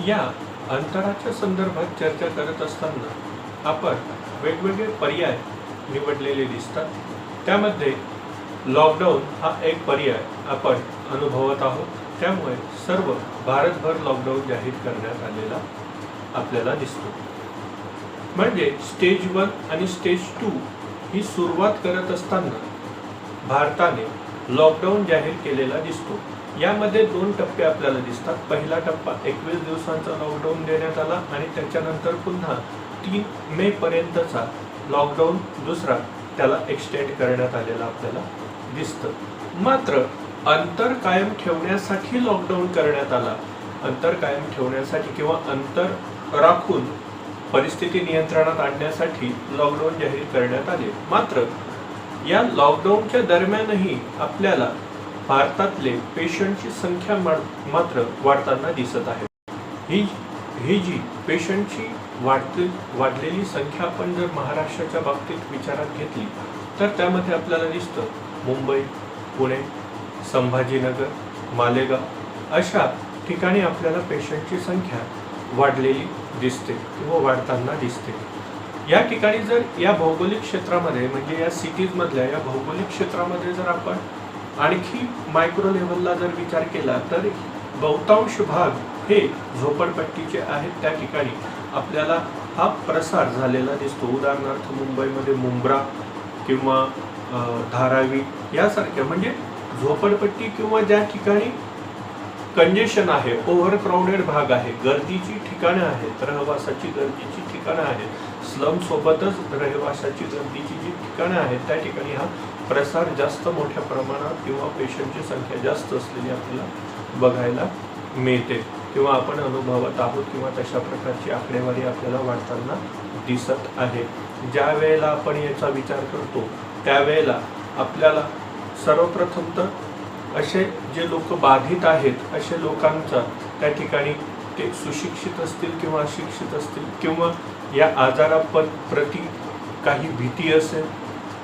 या अंतराच्या संदर्भात चर्चा करत असताना आपण वेगवेगळे पर्याय निवडलेले दिसतात. त्यामध्ये लॉकडाऊन हा एक पर्याय आपण अनुभवत आहोत. त्यामुळे सर्व भारतभर लॉकडाऊन जाहीर करण्यात आलेला आपल्याला दिसतो. म्हणजे स्टेज 1 आणि स्टेज 2 ही सुरुवात करत असताना भारताने लॉकडाऊन जाहीर केलेला दिसतो. यामध्ये 2 टप्पे आपल्याला दिसतात. पहिला टप्पा 21 दिवसांचा लॉकडाऊन देण्यात आला आणि त्याच्यानंतर पुन्हा 3 मे पर्यंतचा लॉकडाऊन दुसरा त्याला एक्सटेंड करण्यात आलेला आपल्याला दिसतं. मात्र अंतर कायम ठेवण्यासाठी लॉकडाऊन करण्यात आला. अंतर कायम ठेवण्यासाठी किंवा अंतर राखून परिस्थिती नियंत्रणात आणण्यासाठी लॉकडाऊन जाहीर करण्यात आले. मात्र या लॉकडाऊनच्या दरम्यानही आपल्याला भारतातले पेशंटची संख्या मात्र वाढताना दिसत आहे. ही जी पेशंटची वाढलेली संख्या आपण जर महाराष्ट्राच्या बाबतीत विचारात घेतली तर त्यामध्ये आपल्याला दिसतं मुंबई, पुणे, संभाजीनगर, मालेगाव अशा ठिकाणी आपल्याला पेशंटची संख्या वाढलेली दिसते किंवा वाढताना दिसते. या ठिकाणी जर या भौगोलिक क्षेत्रामध्ये म्हणजे या सिटीजमधल्या या भौगोलिक क्षेत्रामध्ये जर आपण आणखी मायक्रो लेव्हलला जर विचार केला तर बहुतांश भाग हे झोपडपट्टीचे आहेत. त्या ठिकाणी आपल्याला हा प्रसार झालेला दिसतो. उदाहरणार्थ मुंबईमध्ये मुंब्रा किंवा धारावी यासारख्या म्हणजे झोपडपट्टी किंवा ज्या ठिकाणी कंजेशन आहे, ओव्हर क्राऊडेड भाग आहे, गर्दीची ठिकाणं आहेत, रहिवासाची गर्दीची ठिकाणं आहेत, स्लम सोबतच रहिवासाची गर्दीची जी ठिकाणं आहेत त्या ठिकाणी हा प्रसार जास्त मोठ्या प्रमाणात किंवा पेशंटची संख्या जास्त असलेली आपल्याला बघायला मिळते किंवा आपण अनुभवत आहोत किंवा तशा प्रकारची आकडेवारी आपल्याला वाढताना दिसत आहे. ज्या वेळेला आपण याचा विचार करतो त्यावेळेला आपल्याला सर्वप्रथम तर असे जे लोक बाधित आहेत असे लोकांचा त्या ठिकाणी ते सुशिक्षित असतील किंवा अशिक्षित असतील किंवा या आजाराप्रती काही भीती असेल,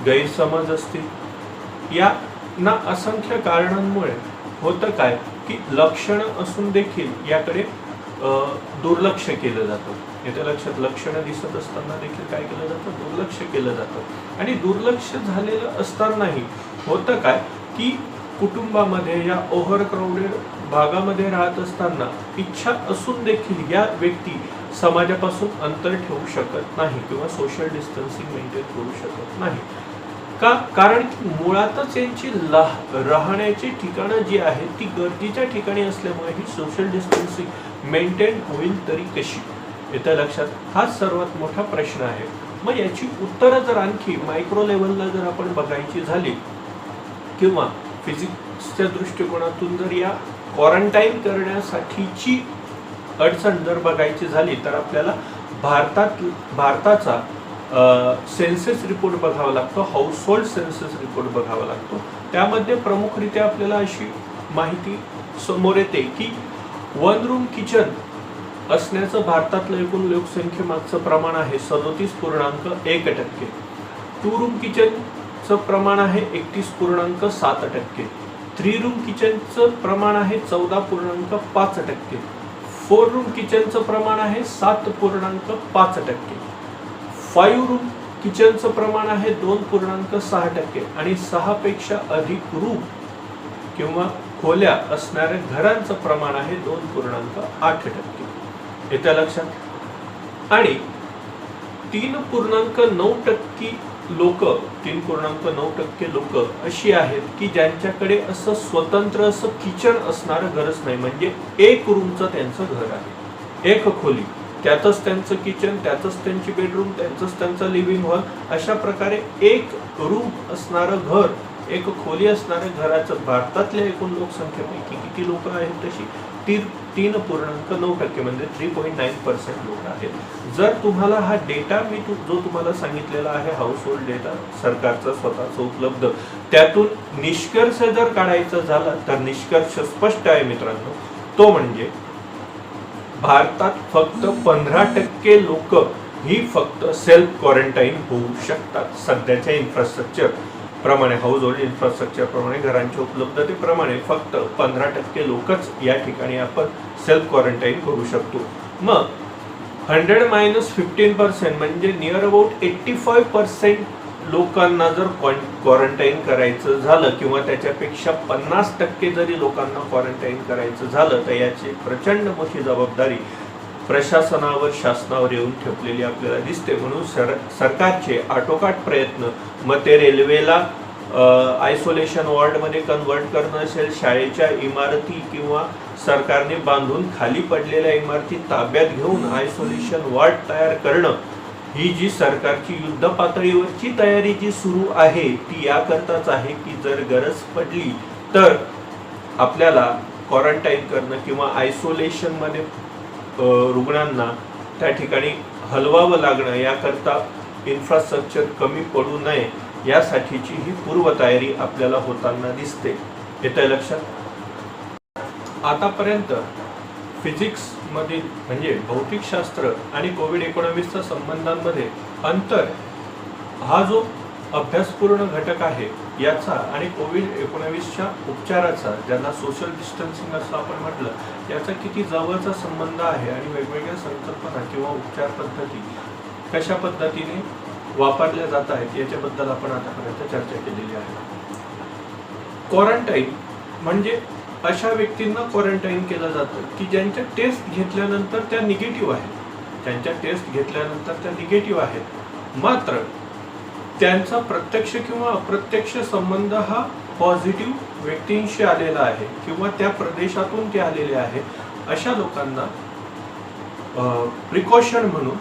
गैरसमज असतील, या ना असंख्य कारणांमुळे होतं काय की लक्षणं असून देखील याकडे दुर्लक्ष केलं जातं. याच्या लक्षात लक्षणं दिसत असताना देखील काय केलं जातं, दुर्लक्ष केलं जातं. आणि दुर्लक्ष झालेलं असतानाही होतं काय की कुटुंबामध्ये या ओव्हर क्राऊडेड भागामध्ये राहत असताना इच्छा असून देखील या व्यक्ती समाजापासून अंतर ठेवू शकत नाही किंवा सोशल डिस्टन्सिंग मेंटेन करू शकत नाही. का? कारण की मुळातच यांची राहण्याची ठिकाणं जी आहेत ती गर्दीच्या ठिकाणी असल्यामुळे ही सोशल डिस्टन्सिंग मेंटेन होईल तरी कशी, येत्या लक्षात हा सर्वात मोठा प्रश्न आहे. मग याची उत्तरं जर आणखी मायक्रो लेव्हलला जर आपण बघायची झाली किंवा फिजिक्सच्या दृष्टिकोनातून जर या क्वारंटाईन करण्यासाठीची अडचण जर बघायची झाली तर आपल्याला भारताचा सेन्सस रिपोर्ट बघावा लागतो, हाऊसहोल्ड सेन्सस रिपोर्ट बघावा लागतो. त्यामध्ये प्रमुखरित्या आपल्याला अशी माहिती समोर येते की 1 रूम किचन असण्याचं भारतातलं एकूण लोकसंख्येमागचं प्रमाण आहे 37.1%. 2 रूम किचनचं प्रमाण आहे 31.7%. 3 रूम किचनचं प्रमाण आहे 14.5%. 4 रूम किचनचं प्रमाण आहे 7.5%. 5 रूम किचनचं प्रमाण आहे 2.6% आणि 6 पेक्षा अधिक रूम किंवा खोल्या असणाऱ्या घरांचं प्रमाण आहे 2.8%. येत्या लक्षात. आणि 3.9% लोक अशी आहेत की ज्यांच्याकडे असं स्वतंत्र असं किचन असणारं घरच नाही. म्हणजे 1 रूमचं त्यांचं घर आहे, 1 खोली, त्यातच त्यांचं किचन, त्यातच त्यांची बेडरूम, त्यातच त्यांचं लिव्हिंग हॉल, अशा प्रकारे 1 रूम असणारं घर, 1 खोली असणाऱ्या घराचं भारतातल्या एकूण लोकसंख्येपैकी किती लोक आहेत तशी 3.9% म्हणजे 3.9% लोक आहेत. जर तुम्हाला हा डेटा मी जो तुम्हाला सांगितलेला आहे हाऊसहोल्ड डेटा सरकारचा स्वतःचा उपलब्ध, त्यातून निष्कर्ष जर काढायचा झाला तर निष्कर्ष स्पष्ट आहे मित्रांनो. तो म्हणजे भारतात फक्त 15% लोक ही फक्त सेल्फ क्वारंटाईन होऊ शकतात सध्याच्या इन्फ्रास्ट्रक्चर प्रमाणे, हाऊस होल्ड इन्फ्रास्ट्रक्चर प्रमाणे, घरांच्या उपलब्धतेप्रमाणे फक्त 15% लोकच या ठिकाणी आपण सेल्फ क्वारंटाईन करू शकतो. मग 100-15% म्हणजे नियर अबाउट 85% लोकांना जर क्वारंटाईन करायचं झालं किंवा त्याच्यापेक्षा 50% जरी लोकांना क्वारंटाईन करायचं झालं तर याची प्रचंड मोठी जबाबदारी प्रशासनावर, शासनावर येऊन ठेपलेली आपल्याला दिसते. म्हणून सरकारचे आटोकाट प्रयत्न, मग ते रेल्वेला आयसोलेशन वॉर्डमध्ये कन्वर्ट करणं असेल, शाळेच्या इमारती किंवा सरकारने बांधून खाली पडलेल्या इमारती ताब्यात घेऊन आयसोलेशन वॉर्ड तयार करणं, ही जी सरकारची युद्ध पातळीवरची तयारी जी सुरू आहे ती याकरताच आहे की जर गरज पडली तर आपल्याला क्वारंटाईन करणं किंवा आयसोलेशनमध्ये रुग्णांना त्या ठिकाणी हलवावं लागणं, याकरता इन्फ्रास्ट्रक्चर कमी पडू नये यासाठीची ही पूर्वतयारी आपल्याला होताना दिसते. येतंय लक्षात? आतापर्यंत फिजिक्समधील म्हणजे भौतिकशास्त्र आणि कोविड-19च्या संबंधांमध्ये अंतर हा जो अभ्यासपूर्ण घटक आहे याचा आणि कोविड-19च्या उपचाराचा, ज्यांना सोशल डिस्टन्सिंग असं आपण म्हटलं, याचा किती जवळचा संबंध आहे आणि वेगवेगळ्या संकल्पना किंवा उपचार पद्धती कशा पद्धतीने वापरल्या जात आहेत याच्याबद्दल आपण आतापर्यंत चर्चा केलेली आहे. क्वारंटाईन म्हणजे अशा व्यक्तींना क्वारंटाईन केलं जातं की ज्यांच्या टेस्ट घेतल्यानंतर त्या निगेटिव्ह आहेत, मात्र त्यांचा प्रत्यक्ष किंवा अप्रत्यक्ष संबंध हा पॉझिटिव्ह व्यक्तींशी आलेला आहे किंवा त्या प्रदेशातून ते आलेले आहे. अशा लोकांना प्रिकॉशन म्हणून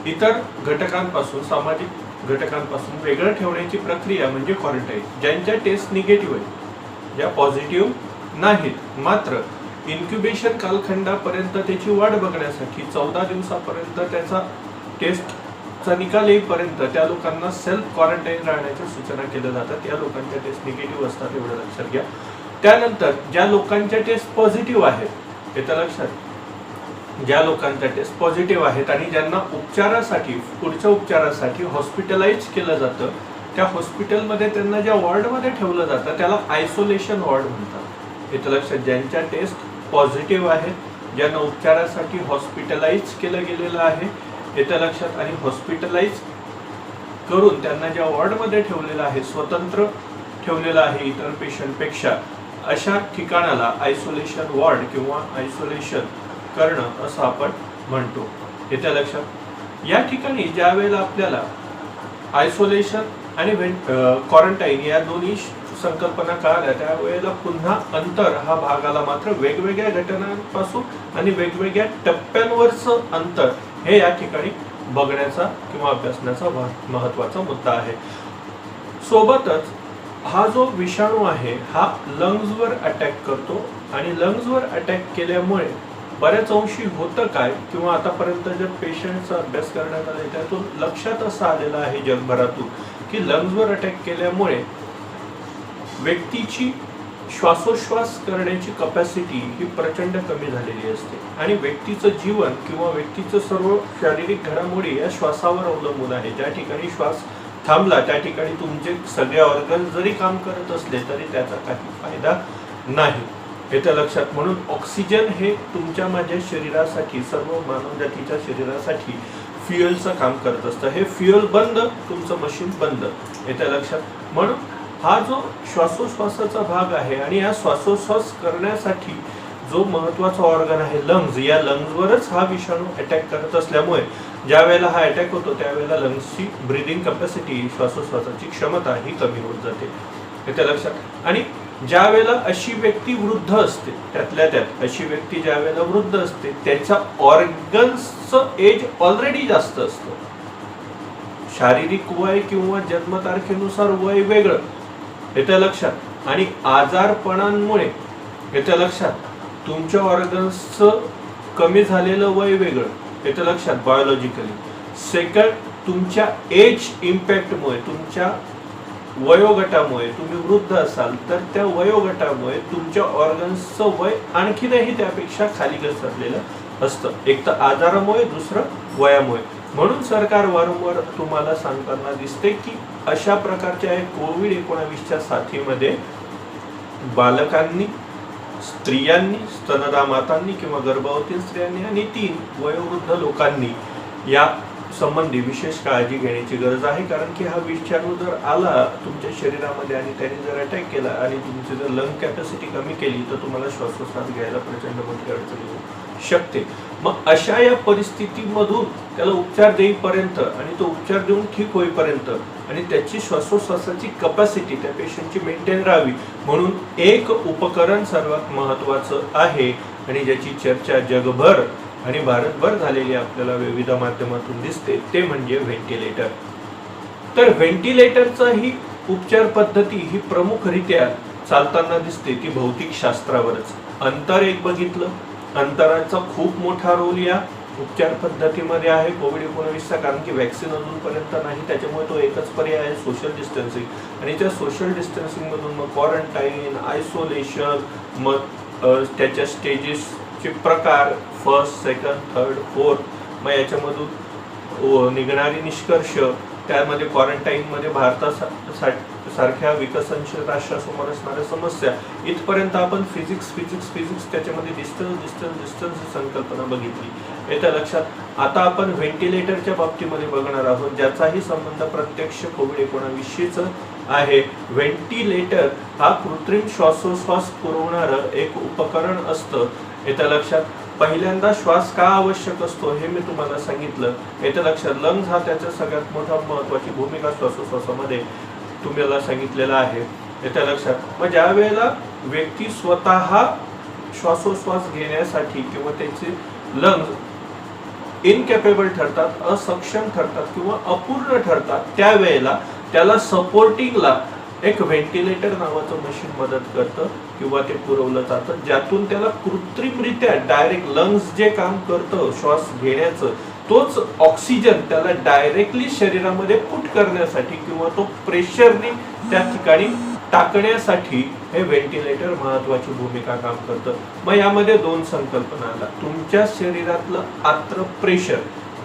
इतर घटकांपासून, सामाजिक घटकांपासून वेगळं ठेवण्याची प्रक्रिया म्हणजे क्वारंटाईन. ज्यांच्या टेस्ट निगेटिव्ह आहे, ज्या पॉझिटिव्ह नाहीत, मात्र इन्क्युबेशन कालखंडापर्यंत त्याची वाट बघण्यासाठी 14 दिवसापर्यंत त्याचा टेस्टचा निकाल येईपर्यंत त्या लोकांना सेल्फ क्वारंटाईन राहण्याच्या सूचना केल्या जातात. या लोकांच्या टेस्ट निगेटिव्ह असतात, एवढं लक्षात घ्या. त्यानंतर ज्या लोकांच्या टेस्ट पॉझिटिव्ह आहेत, येतं लक्षात, ज्या लोकांच्या टेस्ट पॉझिटिव्ह आहेत आणि ज्यांना उपचारासाठी, पुढच्या उपचारासाठी हॉस्पिटलाइज केलं जातं, त्या हॉस्पिटलमध्ये त्यांना ज्या वॉर्डमध्ये ठेवलं जातं त्याला आयसोलेशन वॉर्ड म्हणतात. येतं लक्षात, ज्यांच्या टेस्ट पॉझिटिव्ह आहेत, ज्यांना उपचारासाठी हॉस्पिटलाइज केलं गेलेलं आहे, येतं लक्षात, आणि हॉस्पिटलाइज करून त्यांना ज्या वॉर्डमध्ये ठेवलेलं आहे, स्वतंत्र ठेवलेलं आहे इतर पेशंटपेक्षा, अशा ठिकाणाला आयसोलेशन वॉर्ड किंवा आयसोलेशन करणं असं आपण म्हणतो. येतं लक्षात. या ठिकाणी ज्या वेळेला आपल्याला आयसोलेशन आणि क्वारंटाईन या दोन्ही संकल्पना कळाल्या त्यावेळेला पुन्हा अंतर हा भाग आला. मात्र वेगवेगळ्या घटनांपासून आणि वेगवेगळ्या टप्प्यांवरचं अंतर हे या ठिकाणी बघण्याचा किंवा अभ्यासण्याचा महत्त्वाचा मुद्दा आहे. सोबतच हा जो विषाणू आहे हा लंग्सवर अटॅक करतो आणि लंग्सवर अटॅक केल्यामुळे बऱ्याच अंशी होतं काय, किंवा आतापर्यंत जे पेशंटचा अभ्यास करण्यात आला त्यातून लक्षात असं आलेलं आहे जगभरातून की लंग्सवर अटॅक केल्यामुळे व्यक्तीची श्वासोश्वास करण्याची कपॅसिटी ही प्रचंड कमी झालेली असते आणि व्यक्तीचं जीवन किंवा व्यक्तीचं सर्व शारीरिक घडामोडी या श्वासावर अवलंबून आहे. ज्या ठिकाणी श्वास थांबला त्या ठिकाणी तुमचे सगळे ऑर्गन जरी काम करत असले तरी त्याचा काही फायदा नाही. येतं लक्षात. म्हणून ऑक्सिजन हे तुमच्या माझ्या शरीरासाठी, सर्व मानवजातीच्या शरीरासाठी फ्युएलचं काम करत असतं. हे फ्युएल बंद, तुमचं मशीन बंद. येतं लक्षात. म्हणून हा जो श्वासोश्वासाचा भाग आहे आणि या श्वासोश्वास करण्यासाठी जो महत्त्वाचा ऑर्गन आहे लंग्स, या लंग्सवरच हा विषाणू अटॅक करत असल्यामुळे ज्या वेळेला हा अटॅक होतो त्यावेळेला लंग्सची ब्रीदिंग कॅपॅसिटी, श्वासोश्वासाची क्षमता ही कमी होत जाते. येतं लक्षात. आणि ज्या वेळेला अशी व्यक्ती वृद्ध असते, त्यातल्या त्यात अशी व्यक्ती ज्या वेळेला वृद्ध असते त्याच्या ऑर्गन्सचं एज ऑलरेडी जास्त असतं. शारीरिक वय किंवा जन्मतारखेनुसार वय वेगळं. येतं लक्षात. आणि आजारपणांमुळे, येतं लक्षात, तुमच्या ऑर्गन्सचं कमी झालेलं वय वेगळं. येतं लक्षात. बायोलॉजिकली. सेकंड, तुमच्या एज इम्पॅक्टमुळे, तुमच्या वयोगटामुळे, तुम्ही वृद्ध असाल तर त्या वयोगटामुळे तुमच्या ऑर्गन्सचं वय आणखीनही त्यापेक्षा खाली घसरलेलं असतं. एक तर आजारामुळे, दुसरं वयामुळे. म्हणून सरकार वारंवार तुम्हाला सांगताना दिसते की अशा प्रकारच्या कोविड-19च्या साथीमध्ये बालकांनी, स्त्रियांनी, स्तनदा मातांनी किंवा गर्भवती स्त्रियांनी आणि 3 वयोवृद्ध लोकांनी या संबंधी विशेष काळजी घेण्याची गरज आहे. कारण की हा विषाणू जर आला तुमच्या शरीरामध्ये आणि त्याने जर अटॅक केला आणि तुमची जर लंग कॅपॅसिटी कमी केली तर तुम्हाला श्वासोच्छ्वास घ्यायला प्रचंड मोठी अडचण येऊ शकते. मग अशा या परिस्थितीमधून त्याला उपचार देईपर्यंत आणि तो उपचार देऊन ठीक होईपर्यंत आणि त्याची श्वासोच्छ्वासाची कपॅसिटी त्या पेशंटची मेंटेन राहावी म्हणून एक उपकरण सर्वात महत्त्वाचं आहे आणि ज्याची चर्चा जगभर आणि भारतभर झालेली आपल्याला विविध माध्यमातून दिसते ते म्हणजे व्हेंटिलेटर. तर व्हेंटिलेटरचा ही उपचार पद्धती ही प्रमुखरित्या चालताना दिसते ती भौतिक शास्त्रावरच. अंतर एक बघितलं, अंतराचा खूप मोठा रोल या उपचार पद्धतीमध्ये आहे कोविड-19चा. कारण की वॅक्सिन अजूनपर्यंत नाही, त्याच्यामुळे तो एकच पर्याय आहे सोशल डिस्टन्सिंग. आणि त्या सोशल डिस्टन्सिंग मधून मग क्वारंटाईन, आयसोलेशन, मग त्याच्या स्टेजेसचे प्रकार, फर्स्ट, सेकंड, थर्ड, फोर्थ, मग याच्यामधून निघणारी निष्कर्ष, त्यामध्ये क्वारंटाईनमध्ये भारतासारख्या विकसनशील राष्ट्रासमोर असणाऱ्या समस्या, इथपर्यंत आपण फिजिक्स त्याच्यामध्ये डिस्टन्स ही संकल्पना बघितली. येत्या लक्षात आता आपण व्हेंटिलेटरच्या बाबतीमध्ये बघणार आहोत ज्याचाही संबंध प्रत्यक्ष कोविड-19शीच आहे. व्हेंटिलेटर हा कृत्रिम श्वासोच्छ्वास पुरवणारं एक उपकरण असतं. येत्या लक्षात पहिल्यांदा श्वास का आवश्यक असतो हे मी तुम्हाला सांगितलं. येत्या लक्षात लंग्स हा त्याच्या सगळ्यात मोठा महत्वाची भूमिका श्वासोच्छ्वासामध्ये तुम्हाला सांगितलेलं आहे. येत्या लक्षात मग ज्या वेळेला व्यक्ती स्वतः श्वासोच्छ्वास घेण्यासाठी किंवा त्याचे लंग्स इनकॅपेबल ठरतात, असक्षम ठरतात किंवा अपूर्ण ठरतात त्यावेळेला त्याला सपोर्टिंगला एक व्हेंटिलेटर नावाचं मशीन मदत करतं किंवा ते पुरवलं जातं ज्यातून त्याला कृत्रिमरित्या डायरेक्ट लंग्स जे काम करतं श्वास घेण्याचं तोच ऑक्सिजन त्याला डायरेक्टली शरीरामध्ये पुट करण्यासाठी किंवा तो प्रेशरने त्या ठिकाणी टाकण्यासाठी हे व्हेंटिलेटर महत्वाची भूमिका काम करतं. मग यामध्ये 2 संकल्पना आल्या. तुमच्या शरीरातलं आत्र प्रेशर,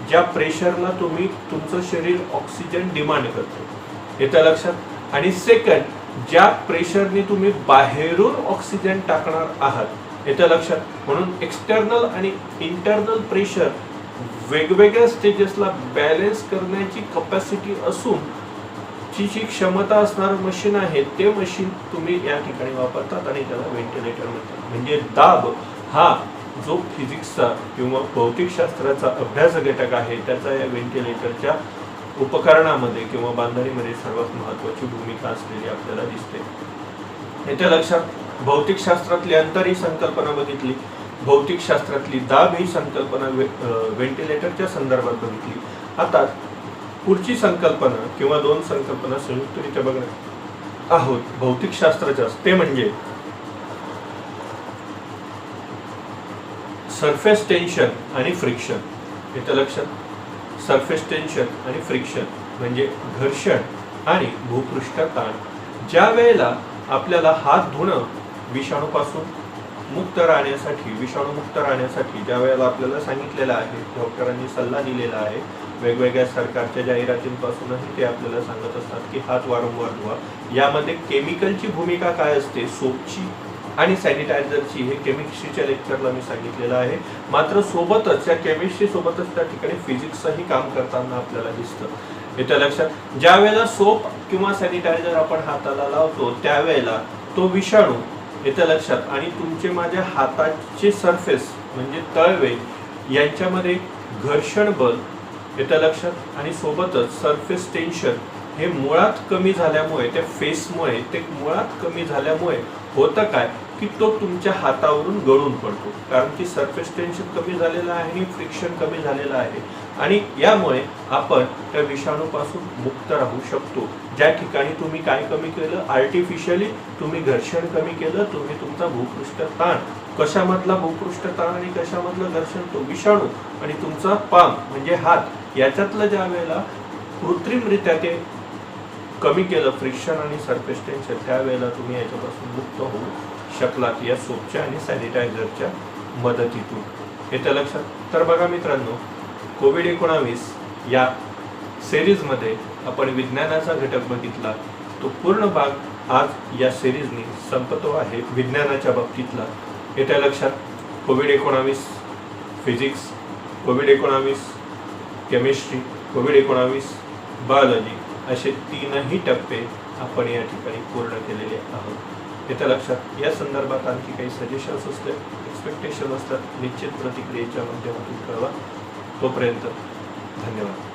ज्या प्रेशरला तुमचं शरीर ऑक्सिजन डिमांड करतं, येत्या लक्षात. आणि सेकंड, ज्या प्रेशरने तुम्ही बाहेरून ऑक्सिजन टाकणार आहात, येत्या लक्षात. म्हणून एक्सटर्नल आणि इंटरनल प्रेशर वेगवेगळ्या स्टेजेसला बॅलन्स करण्याची कपॅसिटी असून ची क्षमता असणारं मशीन आहे ते मशीन तुम्ही या ठिकाणी वापरतात आणि त्याला व्हेंटिलेटर म्हणतात. म्हणजे दाब हा जो फिजिक्सचा किंवा भौतिकशास्त्राचा अभ्यास घटक आहे त्याचा या व्हेंटिलेटरच्या उपकरणामध्ये किंवा बांधणीमध्ये सर्वात महत्वाची भूमिका असलेली आपल्याला दिसते. याच्या लक्षात भौतिकशास्त्रातली अंतर ही संकल्पना बघितली, भौतिकशास्त्रातली दाब ही संकल्पना व्हेंटिलेटरच्या संदर्भात बघितली. आता पुढची संकल्पना किंवा 2 संकल्पना संयुक्तरित्या बघणार आहोत भौतिकशास्त्राच्या, ते म्हणजे सरफेस टेन्शन आणि फ्रिक्शन. याच्या लक्षात सरफेस टेन्शन आणि फ्रिक्शन म्हणजे घर्षण आणि भूपृष्ठ ताण. ज्या वेळेला आपल्याला हात धुणं विषाणूपासून मुक्त राहण्यासाठी ज्या वेळेला आपल्याला सांगितलेलं आहे, डॉक्टरांनी सल्ला दिलेला आहे, वेगवेगळ्या सरकारच्या जाहिरातींपासूनही ते आपल्याला सांगत असतात की हात वारंवार धुवा. यामध्ये केमिकलची भूमिका काय असते, सोपची आणि सॅनिटायझरची, हे केमिस्ट्रीच्या लेक्चरला मी सांगितलेलं आहे. मात्र सोबतच या केमिस्ट्री सोबतच त्या ठिकाणी फिजिक्सही काम करताना आपल्याला दिसतं. येत्या लक्षात ज्या वेळेला सोप किंवा सॅनिटायझर आपण हाताला लावतो त्यावेळेला तो विषाणू, येत्या लक्षात, आणि तुमचे माझ्या हाताचे सरफेस म्हणजे तळवे यांच्यामध्ये घर्षण बल, येत्या लक्षात, आणि सोबतच सरफेस टेन्शन हे मुळात कमी झाल्यामुळे, त्या फेसमुळे ते मुळात कमी झाल्यामुळे होतं काय की तो तुमच्या हातावरून गळून पडतो. कारण की सरफेस टेन्शन कमी झालेलं आहे आणि फ्रिक्शन कमी झालेलं आहे आणि यामुळे आपण त्या विषाणूपासून मुक्त राहू शकतो. ज्या ठिकाणी तुम्ही काय कमी केलं, आर्टिफिशियली तुम्ही घर्षण कमी केलं, तुम्ही तुमचा भूपृष्ठ ताण, कशामधला भूपृष्ठ ताण आणि कशामधलं घर्षण, तो विषाणू आणि तुमचा पाम म्हणजे हात याच्यातलं ज्या वेळेला कृत्रिमरित्या ते कमी केलं फ्रिक्शन आणि सरफेस टेन्शन, त्यावेळेला तुम्ही याच्यापासून मुक्त होऊ शकलात या सोपच्या आणि सॅनिटायझरच्या मदतीतून. येत्या लक्षात. तर बघा मित्रांनो, कोविड-19 या सिरीजमध्ये आपण विज्ञानाचा घटक बघितला, तो पूर्ण भाग आज या सिरीजने संपतो आहे विज्ञानाच्या बाबतीतला. येत्या लक्षात कोविड-19 फिजिक्स, कोविड-19 केमिस्ट्री, कोविड-19 बायोलॉजी असे 3ही टप्पे आपण या ठिकाणी पूर्ण केलेले आहोत. येत्या लक्षात या संदर्भात आणखी काही सजेशन्स असतील, एक्सपेक्टेशन असतात, निश्चित प्रतिक्रियेच्या माध्यमातून कळवा. तोपर्यंत धन्यवाद.